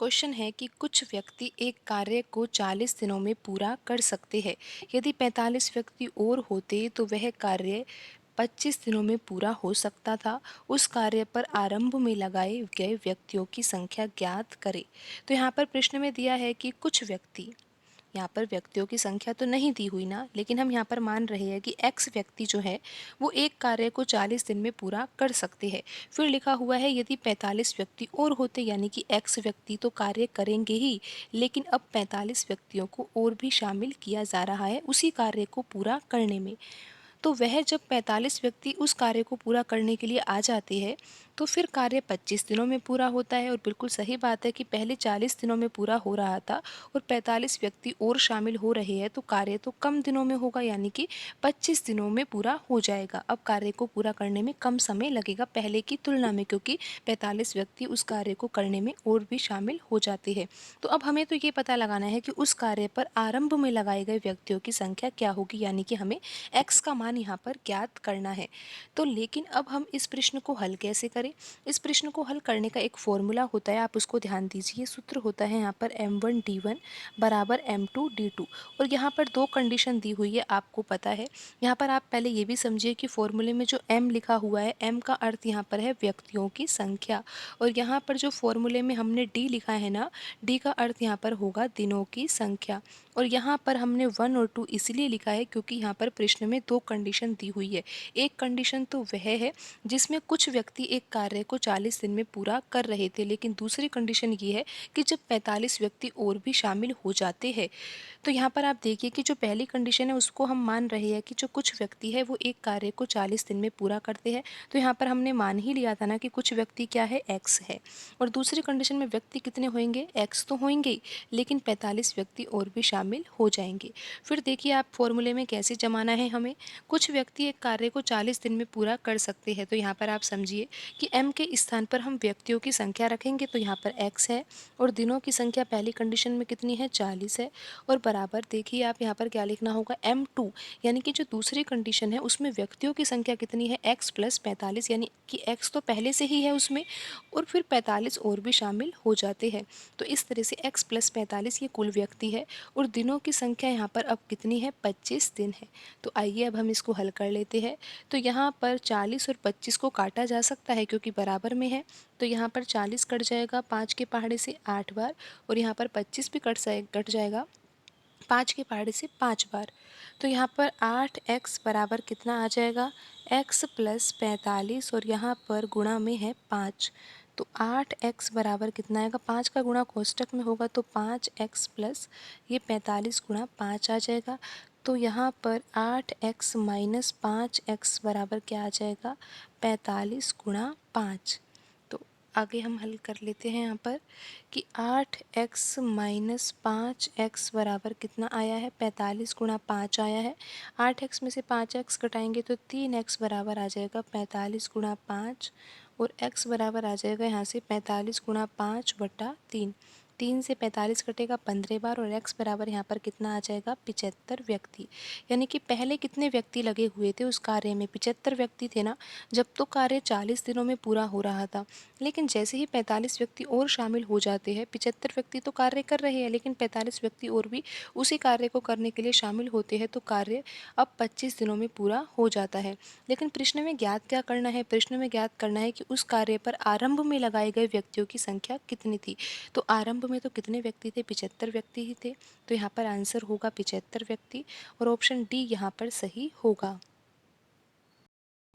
Question है कि कुछ व्यक्ति एक कार्य को 40 दिनों में पूरा कर सकते हैं। यदि 45 व्यक्ति और होते तो वह कार्य 25 दिनों में पूरा हो सकता था। उस कार्य पर आरंभ में लगाए गए व्यक्तियों की संख्या ज्ञात करें। तो यहाँ पर प्रश्न में दिया है कि कुछ व्यक्ति, यहाँ पर व्यक्तियों की संख्या तो नहीं दी हुई ना, लेकिन हम यहाँ पर मान रहे हैं कि एक्स व्यक्ति जो है वो एक कार्य को 40 दिन में पूरा कर सकते हैं। फिर लिखा हुआ है यदि 45 व्यक्ति और होते, यानी कि एक्स व्यक्ति तो कार्य करेंगे ही, लेकिन अब 45 व्यक्तियों को और भी शामिल किया जा रहा है उसी कार्य को पूरा करने में। तो वह जब 45 व्यक्ति उस कार्य को पूरा करने के लिए आ जाते हैं तो फिर कार्य 25 दिनों में पूरा होता है। और बिल्कुल सही बात है कि पहले 40 दिनों में पूरा हो रहा था और 45 व्यक्ति और शामिल हो रहे हैं तो कार्य तो कम दिनों में होगा, यानी कि 25 दिनों में पूरा हो जाएगा। अब कार्य को पूरा करने में कम समय लगेगा पहले की तुलना में, क्योंकि 45 व्यक्ति उस कार्य को करने में और भी शामिल हो जाते हैं। तो अब हमें तो ये पता लगाना है कि उस कार्य पर आरंभ में लगाए गए व्यक्तियों की संख्या क्या होगी, यानी कि हमें एक्स का मान यहाँ पर ज्ञात करना है। तो लेकिन अब हम इस प्रश्न को हल कैसे करें? इस प्रश्न को हल करने का एक फॉर्मूला होता है, आप उसको ध्यान दीजिए। सूत्र होता है यहाँ पर m1d1 बराबर m2d2। और यहाँ पर दो कंडीशन दी हुई है, आपको पता है। यहाँ पर आप पहले ये भी समझिए कि फॉर्मूले में जो m लिखा हुआ है, m का अर्थ यहाँ पर है व्यक्तियों की संख्या। और यहाँ पर जो फॉर्मूले में हमने d लिखा है ना, d का अर्थ यहाँ पर होगा दिनों की संख्या। और यहाँ पर हमने 1 और 2 इसलिए लिखा है क्योंकि यहाँ पर प्रश्न में दो कंडीशन दी हुई है। एक कंडीशन तो वह है जिसमें कुछ व्यक्ति एक कार्य को 40 दिन में पूरा कर रहे थे, लेकिन दूसरी कंडीशन ये है कि जब 45 व्यक्ति और भी शामिल हो जाते हैं। तो यहाँ पर आप देखिए कि जो पहली कंडीशन है उसको हम मान रहे हैं कि जो कुछ व्यक्ति है वो एक कार्य को 40 दिन में पूरा करते हैं। तो यहाँ पर हमने मान ही लिया था ना कि कुछ व्यक्ति क्या है, एक्स है। और दूसरी कंडीशन में व्यक्ति कितने होंगे, एक्स तो होंगे ही, लेकिन 45 व्यक्ति और भी शामिल हो जाएंगे। फिर देखिए आप फॉर्मूले में कैसे जमाना है हमें। कुछ व्यक्ति एक कार्य को 40 दिन में पूरा कर सकते हैं, तो यहाँ पर आप समझिए कि m के स्थान पर हम व्यक्तियों की संख्या रखेंगे, तो यहाँ पर x है और दिनों की संख्या पहली कंडीशन में कितनी है, 40 है। और बराबर देखिए आप यहाँ पर क्या लिखना होगा, m2, यानी कि जो दूसरी कंडीशन है उसमें व्यक्तियों की संख्या कितनी है, x प्लस 45, यानी कि x तो पहले से ही है उसमें और फिर 45 और भी शामिल हो जाते हैं। तो इस तरह से x प्लस 45 ये कुल व्यक्ति है और दिनों की संख्या यहाँ पर अब कितनी है, 25 दिन है। तो आइए अब हम इसको हल कर लेते हैं। तो यहाँ पर 40 और 25 को काटा जा सकता है क्योंकि बराबर में है। तो यहाँ पर 40 कट जाएगा 5 के पहाड़े से 8 बार और यहाँ पर 25 भी कट जाएगा 5 के पहाड़े से 5 बार। तो यहाँ पर 8x बराबर कितना आ जाएगा, x प्लस 45 और यहाँ पर गुणा में है 5। तो 8x बराबर कितना आएगा, 5 का गुणा कोष्टक में होगा तो 5x प्लस ये 45 गुणा 5 आ जाएगा। तो यहाँ पर 8x माइनस 5x बराबर क्या आ जाएगा, 45 गुणा 5। तो आगे हम हल कर लेते हैं यहाँ पर कि 8x माइनस 5x बराबर कितना आया है, 45 गुणा 5 आया है। 8x में से 5x घटाएंगे तो 3x बराबर आ जाएगा 45 गुणा 5 और x बराबर आ जाएगा यहाँ से 45 गुणा 5 बटा 3। 3 से 45 कटेगा 15 बार और x बराबर यहाँ पर कितना आ जाएगा, 75 व्यक्ति। यानी कि पहले कितने व्यक्ति लगे हुए थे उस कार्य में, 75 व्यक्ति थे ना, जब तो कार्य 40 दिनों में पूरा हो रहा था। लेकिन जैसे ही 45 व्यक्ति और शामिल हो जाते हैं, 75 व्यक्ति तो कार्य कर रहे हैं लेकिन 45 व्यक्ति और भी उसी कार्य को करने के लिए शामिल होते हैं, तो कार्य अब 25 दिनों में पूरा हो जाता है। लेकिन प्रश्न में ज्ञात क्या करना है, प्रश्न में ज्ञात करना है कि उस कार्य पर आरंभ में लगाए गए व्यक्तियों की संख्या कितनी थी। तो आरंभ में तो कितने व्यक्ति थे, 75 व्यक्ति ही थे। तो यहाँ पर आंसर होगा 75 व्यक्ति और ऑप्शन डी यहाँ पर सही होगा।